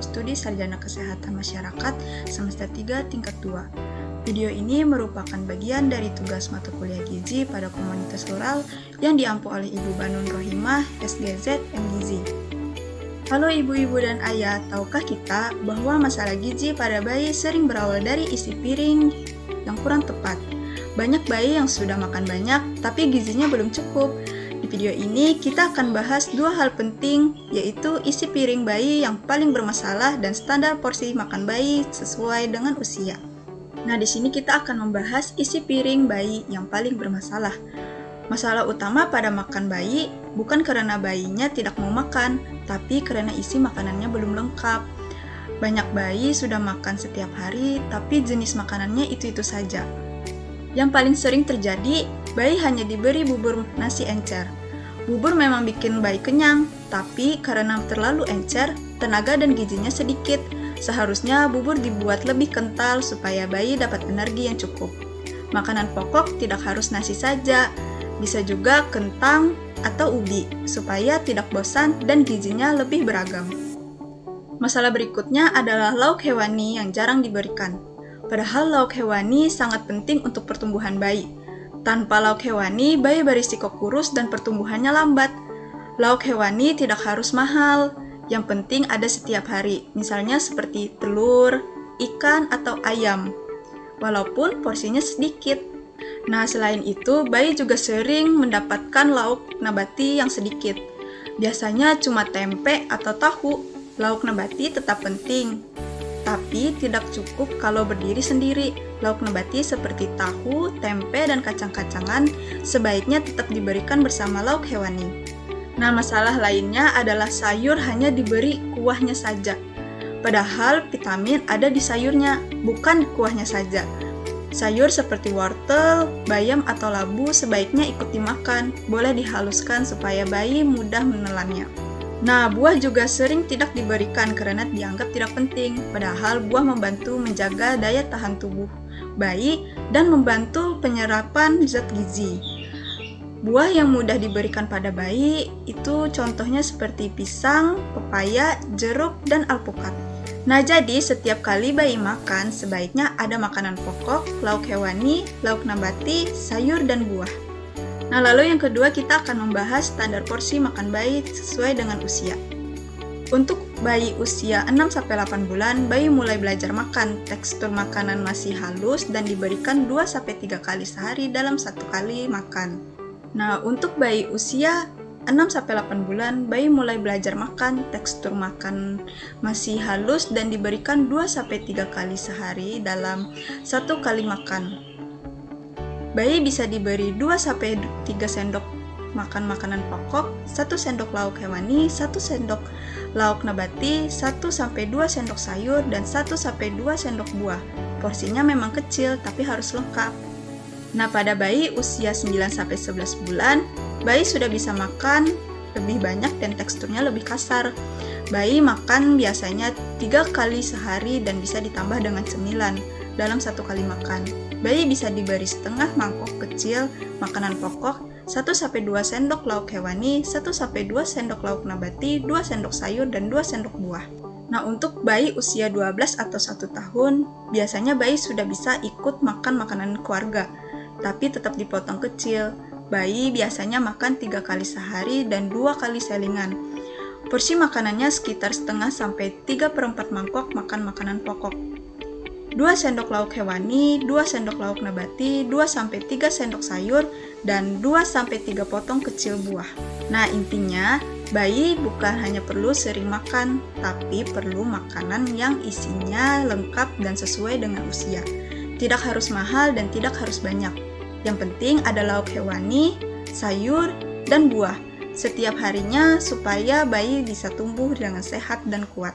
Studi Sarjana Kesehatan Masyarakat semester 3 tingkat 2. Video ini merupakan bagian dari tugas mata kuliah gizi pada komunitas rural yang diampu oleh Ibu Banun Rohimah, SGZ, MGizi. Halo ibu-ibu dan ayah, tahukah kita bahwa masalah gizi pada bayi sering berawal dari isi piring yang kurang tepat? Banyak bayi yang sudah makan banyak, tapi gizinya belum cukup. Di video ini, kita akan bahas dua hal penting, yaitu isi piring bayi yang paling bermasalah dan standar porsi makan bayi sesuai dengan usia. Nah, di sini kita akan membahas isi piring bayi yang paling bermasalah. Masalah utama pada makan bayi bukan karena bayinya tidak mau makan, tapi karena isi makanannya belum lengkap. Banyak bayi sudah makan setiap hari, tapi jenis makanannya itu-itu saja. Yang paling sering terjadi, bayi hanya diberi bubur nasi encer. Bubur memang bikin bayi kenyang, tapi karena terlalu encer, tenaga dan gizinya sedikit. Seharusnya bubur dibuat lebih kental supaya bayi dapat energi yang cukup. Makanan pokok tidak harus nasi saja, bisa juga kentang atau ubi, supaya tidak bosan dan gizinya lebih beragam. Masalah berikutnya adalah lauk hewani yang jarang diberikan. Padahal lauk hewani sangat penting untuk pertumbuhan bayi. Tanpa lauk hewani, bayi berisiko kurus dan pertumbuhannya lambat. Lauk hewani tidak harus mahal, yang penting ada setiap hari, misalnya seperti telur, ikan, atau ayam. Walaupun porsinya sedikit. Nah, selain itu, bayi juga sering mendapatkan lauk nabati yang sedikit. Biasanya cuma tempe atau tahu. Lauk nabati tetap penting, tapi tidak cukup kalau berdiri sendiri. Lauk nabati seperti tahu, tempe, dan kacang-kacangan sebaiknya tetap diberikan bersama lauk hewani. Nah, masalah lainnya adalah sayur hanya diberi kuahnya saja. Padahal vitamin ada di sayurnya, bukan di kuahnya saja. Sayur seperti wortel, bayam, atau labu sebaiknya ikut dimakan, boleh dihaluskan supaya bayi mudah menelannya. Nah, buah juga sering tidak diberikan karena dianggap tidak penting, padahal buah membantu menjaga daya tahan tubuh bayi dan membantu penyerapan zat gizi. Buah yang mudah diberikan pada bayi itu contohnya seperti pisang, pepaya, jeruk, dan alpukat. Nah, jadi setiap kali bayi makan, sebaiknya ada makanan pokok, lauk hewani, lauk nabati, sayur, dan buah. Nah, lalu yang kedua kita akan membahas standar porsi makan bayi sesuai dengan usia. Untuk bayi usia 6-8 bulan, bayi mulai belajar makan. Tekstur makanan masih halus dan diberikan 2-3 kali sehari dalam satu kali makan. Nah, untuk bayi usia 6-8 bulan, bayi mulai belajar makan. Tekstur makan masih halus dan diberikan 2-3 kali sehari dalam satu kali makan. Bayi bisa diberi 2-3 sendok makan makanan pokok, 1 sendok lauk hewani, 1 sendok lauk nabati, 1-2 sendok sayur, dan 1-2 sendok buah. Porsinya memang kecil, tapi harus lengkap. Nah, pada bayi usia 9-11 bulan, bayi sudah bisa makan lebih banyak dan teksturnya lebih kasar. Bayi makan biasanya 3 kali sehari dan bisa ditambah dengan cemilan dalam satu kali makan. Bayi bisa diberi setengah mangkok kecil makanan pokok, 1-2 sendok lauk hewani, 1-2 sendok lauk nabati, 2 sendok sayur, dan 2 sendok buah. Nah, untuk bayi usia 12 atau 1 tahun, biasanya bayi sudah bisa ikut makan makanan keluarga, tapi tetap dipotong kecil. Bayi biasanya makan 3 kali sehari dan 2 kali selingan. Porsi makanannya sekitar setengah sampai 3/4 mangkok makan makanan pokok. 2 sendok lauk hewani, 2 sendok lauk nabati, 2-3 sendok sayur, dan 2-3 potong kecil buah. Nah, intinya, bayi bukan hanya perlu sering makan, tapi perlu makanan yang isinya lengkap dan sesuai dengan usia. Tidak harus mahal dan tidak harus banyak. Yang penting ada lauk hewani, sayur, dan buah setiap harinya supaya bayi bisa tumbuh dengan sehat dan kuat.